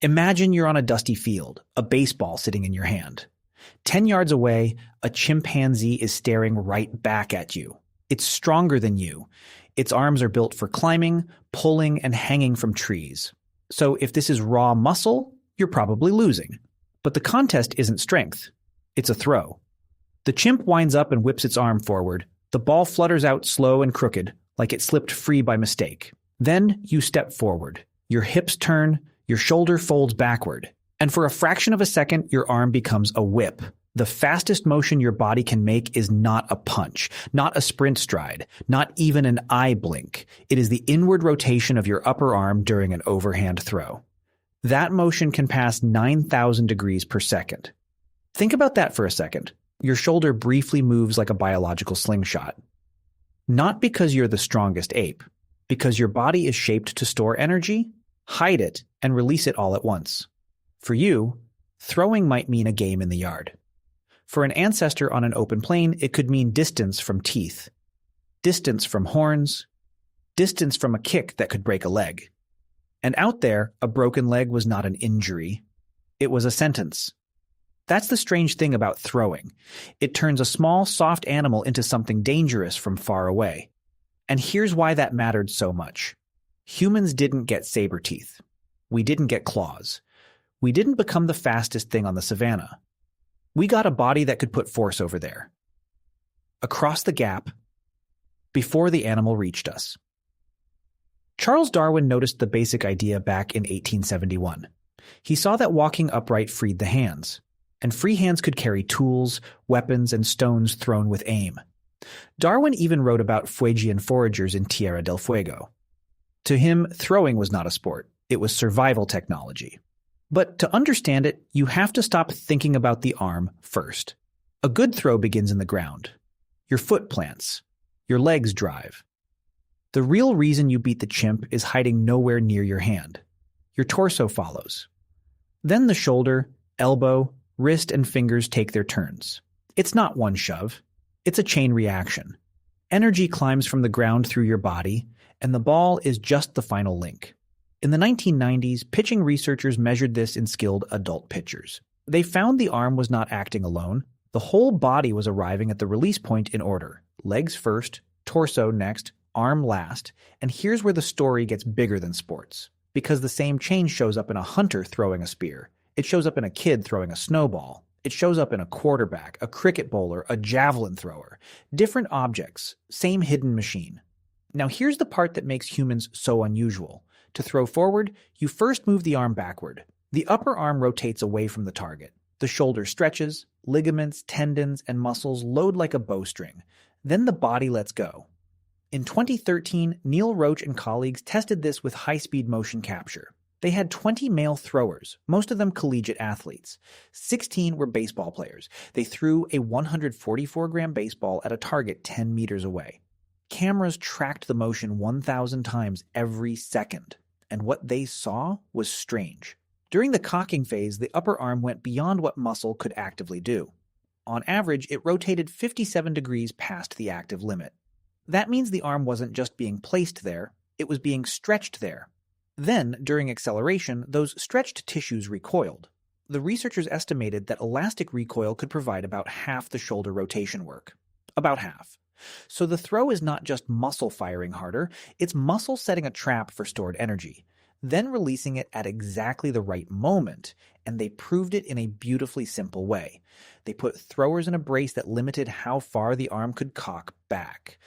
Imagine you're on a dusty field, a baseball sitting in your hand. 10 yards away, a chimpanzee is staring right back at you. It's stronger than you. Its arms are built for climbing, pulling, and hanging from trees. So if this is raw muscle, you're probably losing. But the contest isn't strength. It's a throw. The chimp winds up and whips its arm forward. The ball flutters out slow and crooked, like it slipped free by mistake. Then you step forward. Your hips turn, your shoulder folds backward. And for a fraction of a second, your arm becomes a whip. The fastest motion your body can make is not a punch, not a sprint stride, not even an eye blink. It is the inward rotation of your upper arm during an overhand throw. That motion can pass 9,000 degrees per second. Think about that for a second. Your shoulder briefly moves like a biological slingshot. Not because you're the strongest ape, because your body is shaped to store energy, hide it, and release it all at once. For you, throwing might mean a game in the yard. For an ancestor on an open plain, it could mean distance from teeth, distance from horns, distance from a kick that could break a leg. And out there, a broken leg was not an injury. It was a sentence. That's the strange thing about throwing. It turns a small, soft animal into something dangerous from far away. And here's why that mattered so much. Humans didn't get saber teeth. We didn't get claws. We didn't become the fastest thing on the savannah. We got a body that could put force over there. Across the gap, before the animal reached us. Charles Darwin noticed the basic idea back in 1871. He saw that walking upright freed the hands, and free hands could carry tools, weapons, and stones thrown with aim. Darwin even wrote about Fuegian foragers in Tierra del Fuego. To him, throwing was not a sport. It was survival technology. But to understand it, you have to stop thinking about the arm first. A good throw begins in the ground. Your foot plants. Your legs drive. The real reason you beat the chimp is hiding nowhere near your hand. Your torso follows. Then the shoulder, elbow, wrist, and fingers take their turns. It's not one shove. It's a chain reaction. Energy climbs from the ground through your body, and the ball is just the final link. In the 1990s, pitching researchers measured this in skilled adult pitchers. They found the arm was not acting alone. The whole body was arriving at the release point in order. Legs first, torso next, arm last, and here's where the story gets bigger than sports. Because the same chain shows up in a hunter throwing a spear. It shows up in a kid throwing a snowball. It shows up in a quarterback, a cricket bowler, a javelin thrower. Different objects, same hidden machine. Now here's the part that makes humans so unusual. To throw forward, you first move the arm backward. The upper arm rotates away from the target. The shoulder stretches, ligaments, tendons, and muscles load like a bowstring. Then the body lets go. In 2013, Neil Roach and colleagues tested this with high-speed motion capture. They had 20 male throwers, most of them collegiate athletes. 16 were baseball players. They threw a 144-gram baseball at a target 10 meters away. Cameras tracked the motion 1,000 times every second, and what they saw was strange. During the cocking phase, the upper arm went beyond what muscle could actively do. On average, it rotated 57 degrees past the active limit. That means the arm wasn't just being placed there, it was being stretched there. Then, during acceleration, those stretched tissues recoiled. The researchers estimated that elastic recoil could provide about half the shoulder rotation work. About half. So the throw is not just muscle firing harder, it's muscle setting a trap for stored energy, then releasing it at exactly the right moment, and they proved it in a beautifully simple way. They put throwers in a brace that limited how far the arm could cock back.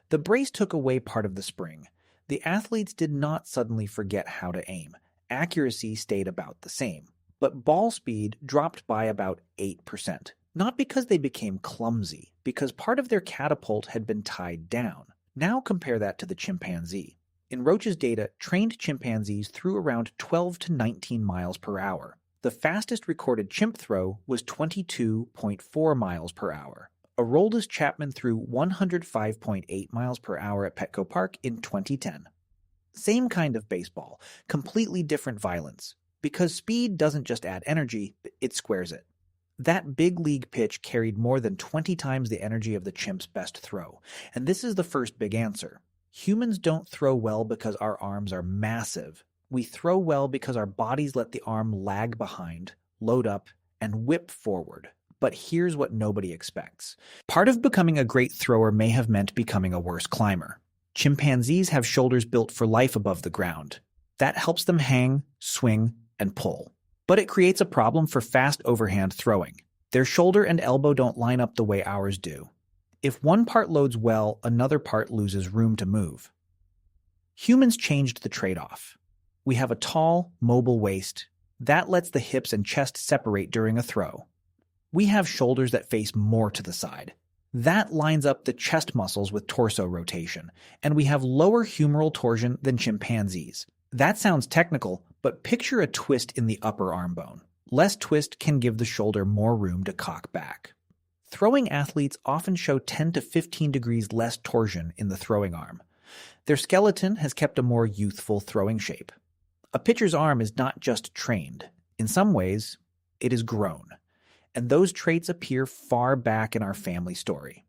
The brace took away part of the spring. The athletes did not suddenly forget how to aim. Accuracy stayed about the same, but ball speed dropped by about 8%. Not because they became clumsy, because part of their catapult had been tied down. Now compare that to the chimpanzee. In Roach's data, trained chimpanzees threw around 12 to 19 miles per hour. The fastest recorded chimp throw was 22.4 miles per hour. Aroldis Chapman threw 105.8 miles per hour at Petco Park in 2010. Same kind of baseball, completely different violence. Because speed doesn't just add energy, it squares it. That big league pitch carried more than 20 times the energy of the chimp's best throw. And this is the first big answer. Humans don't throw well because our arms are massive. We throw well because our bodies let the arm lag behind, load up, and whip forward. But here's what nobody expects. Part of becoming a great thrower may have meant becoming a worse climber. Chimpanzees have shoulders built for life above the ground. That helps them hang, swing, and pull. But it creates a problem for fast overhand throwing. Their shoulder and elbow don't line up the way ours do. If one part loads well, another part loses room to move. Humans changed the trade-off. We have a tall, mobile waist. That lets the hips and chest separate during a throw. We have shoulders that face more to the side. That lines up the chest muscles with torso rotation, and we have lower humeral torsion than chimpanzees. That sounds technical, but picture a twist in the upper arm bone. Less twist can give the shoulder more room to cock back. Throwing athletes often show 10 to 15 degrees less torsion in the throwing arm. Their skeleton has kept a more youthful throwing shape. A pitcher's arm is not just trained. In some ways, it is grown. And those traits appear far back in our family story.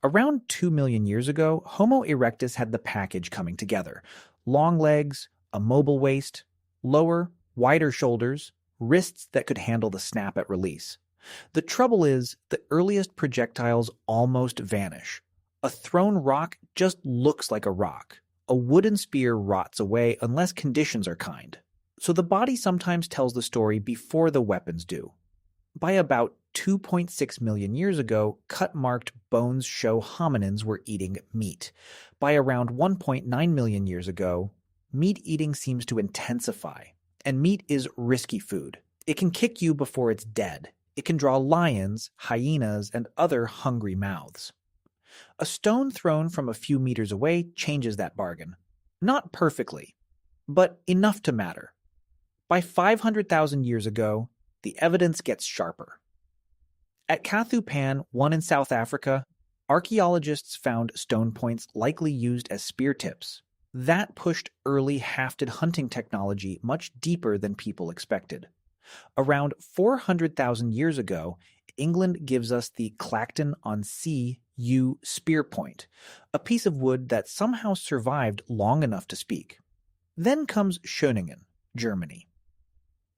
Around 2 million years ago, Homo erectus had the package coming together. Long legs, a mobile waist, lower, wider shoulders, wrists that could handle the snap at release. The trouble is, the earliest projectiles almost vanish. A thrown rock just looks like a rock. A wooden spear rots away unless conditions are kind. So the body sometimes tells the story before the weapons do. By about 2.6 million years ago, cut-marked bones show hominins were eating meat. By around 1.9 million years ago, meat eating seems to intensify. And meat is risky food. It can kick you before it's dead. It can draw lions, hyenas, and other hungry mouths. A stone thrown from a few meters away changes that bargain. Not perfectly, but enough to matter. By 500,000 years ago, the evidence gets sharper. At Kathupan, one in South Africa, archaeologists found stone points likely used as spear tips. That pushed early hafted hunting technology much deeper than people expected. Around 400,000 years ago, England gives us the Clacton-on-Sea yew spear point, a piece of wood that somehow survived long enough to speak. Then comes Schöningen, Germany.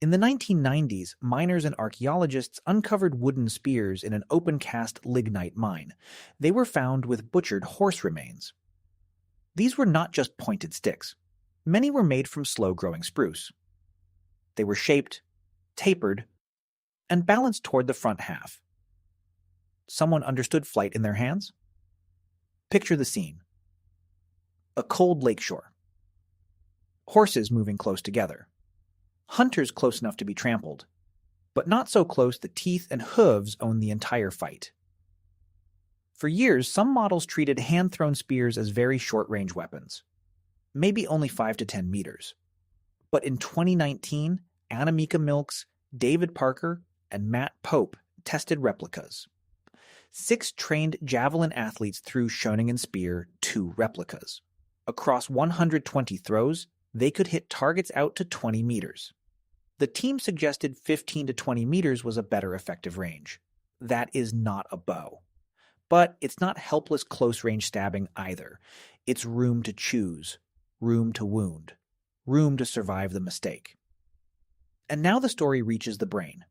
In the 1990s, miners and archaeologists uncovered wooden spears in an open-cast lignite mine. They were found with butchered horse remains. These were not just pointed sticks. Many were made from slow-growing spruce. They were shaped, tapered, and balanced toward the front half. Someone understood flight in their hands? Picture the scene. A cold lakeshore. Horses moving close together. Hunters close enough to be trampled, but not so close that teeth and hooves own the entire fight. For years, some models treated hand-thrown spears as very short-range weapons, maybe only 5 to 10 meters. But in 2019, Annemieke Milks, David Parker, and Matt Pope tested replicas. 6 trained javelin athletes threw Schöningen spear 2 replicas. Across 120 throws, they could hit targets out to 20 meters. The team suggested 15 to 20 meters was a better effective range. That is not a bow. But it's not helpless close-range stabbing either. It's room to choose, room to wound, room to survive the mistake. And now the story reaches the brain.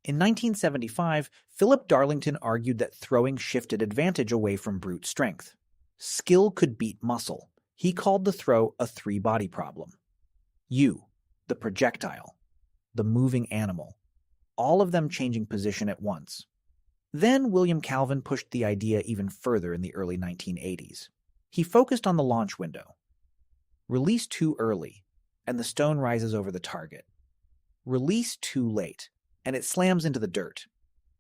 In 1975, Philip Darlington argued that throwing shifted advantage away from brute strength. Skill could beat muscle. He called the throw a three-body problem. You, the projectile, the moving animal, all of them changing position at once. Then William Calvin pushed the idea even further in the early 1980s. He focused on the launch window. Release too early, and the stone rises over the target. Release too late, and it slams into the dirt.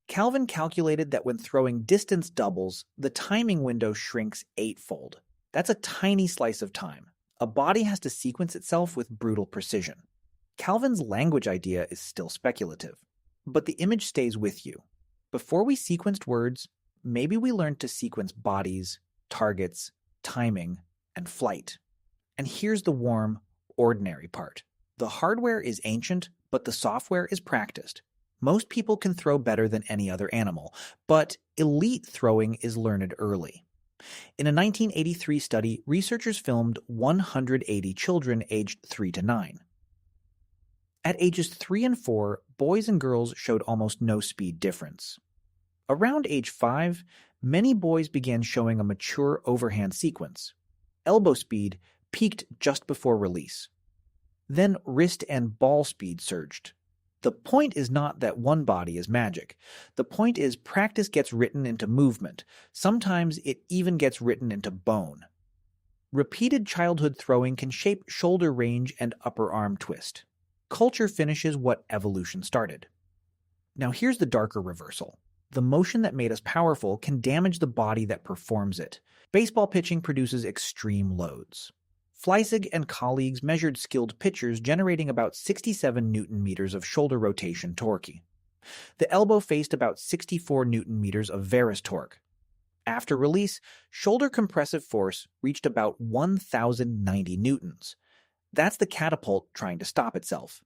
Calvin calculated that when throwing distance doubles, the timing window shrinks 8-fold. That's a tiny slice of time. A body has to sequence itself with brutal precision. Calvin's language idea is still speculative, but the image stays with you. Before we sequenced words, maybe we learned to sequence bodies, targets, timing, and flight. And here's the warm, ordinary part. The hardware is ancient, but the software is practiced. Most people can throw better than any other animal, but elite throwing is learned early. In a 1983 study, researchers filmed 180 children aged 3 to 9. At ages 3 and 4, boys and girls showed almost no speed difference. Around age 5, many boys began showing a mature overhand sequence. Elbow speed peaked just before release. Then wrist and ball speed surged. The point is not that one body is magic. The point is practice gets written into movement. Sometimes it even gets written into bone. Repeated childhood throwing can shape shoulder range and upper arm twist. Culture finishes what evolution started. Now here's the darker reversal. The motion that made us powerful can damage the body that performs it. Baseball pitching produces extreme loads. Fleissig and colleagues measured skilled pitchers generating about 67 Newton-meters of shoulder rotation torque. The elbow faced about 64 Newton-meters of varus torque. After release, shoulder compressive force reached about 1,090 newtons. That's the catapult trying to stop itself.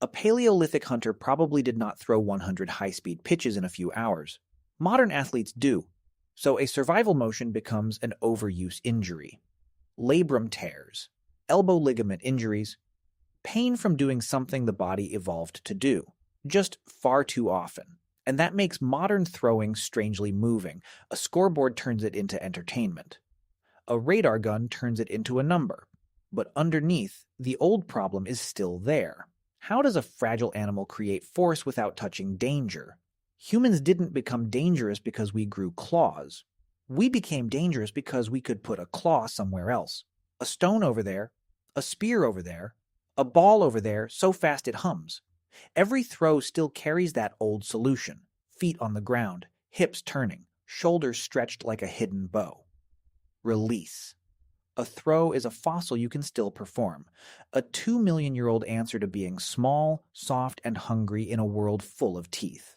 A Paleolithic hunter probably did not throw 100 high-speed pitches in a few hours. Modern athletes do, so a survival motion becomes an overuse injury. Labrum tears, elbow ligament injuries, pain from doing something the body evolved to do, just far too often. And that makes modern throwing strangely moving. A scoreboard turns it into entertainment. A radar gun turns it into a number. But underneath, the old problem is still there. How does a fragile animal create force without touching danger? Humans didn't become dangerous because we grew claws. We became dangerous because we could put a claw somewhere else. A stone over there, a spear over there, a ball over there so fast it hums. Every throw still carries that old solution. Feet on the ground, hips turning, shoulders stretched like a hidden bow. Release. A throw is a fossil you can still perform. A 2 million-year-old answer to being small, soft, and hungry in a world full of teeth.